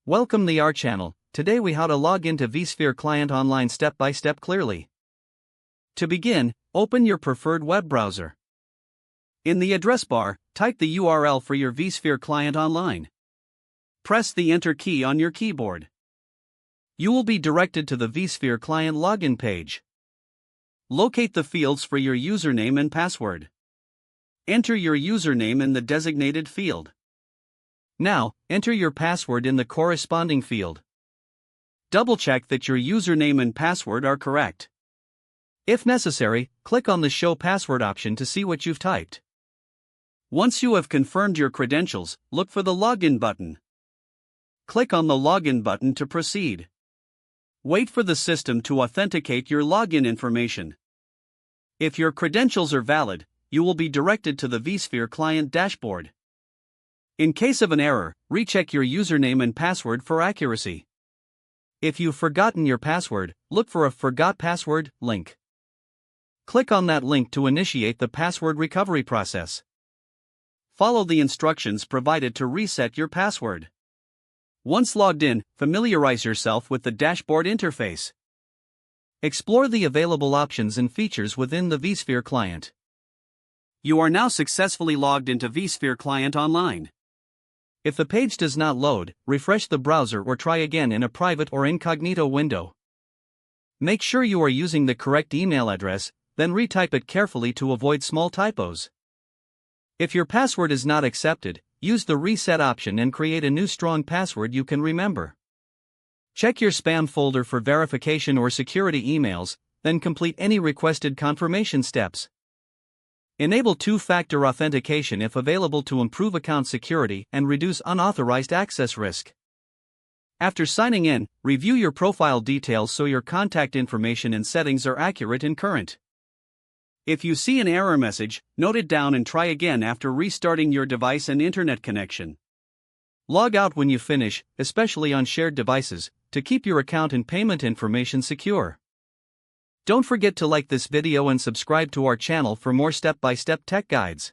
Welcome to our channel. Today we how to log into vSphere client online step by step clearly. To begin, open your preferred web browser. In the address bar, type the URL for your vSphere client online. Press the Enter key on your keyboard. You will be directed to the vSphere client login page. Locate the fields for your username and password. Enter your username in the designated field. Now, enter your password in the corresponding field. Double-check that your username and password are correct. If necessary, click on the Show Password option to see what you've typed. Once you have confirmed your credentials, look for the Login button. Click on the Login button to proceed. Wait for the system to authenticate your login information. If your credentials are valid, you will be directed to the vSphere client dashboard. In case of an error, recheck your username and password for accuracy. If you've forgotten your password, look for a Forgot Password link. Click on that link to initiate the password recovery process. Follow the instructions provided to reset your password. Once logged in, familiarize yourself with the dashboard interface. Explore the available options and features within the vSphere client. You are now successfully logged into vSphere client online. If the page does not load, refresh the browser or try again in a private or incognito window. Make sure you are using the correct email address, then retype it carefully to avoid small typos. If your password is not accepted, use the reset option and create a new strong password you can remember. Check your spam folder for verification or security emails, then complete any requested confirmation steps. Enable two-factor authentication if available to improve account security and reduce unauthorized access risk. After signing in, review your profile details so your contact information and settings are accurate and current. If you see an error message, note it down and try again after restarting your device and internet connection. Log out when you finish, especially on shared devices, to keep your account and payment information secure. Don't forget to like this video and subscribe to our channel for more step-by-step tech guides.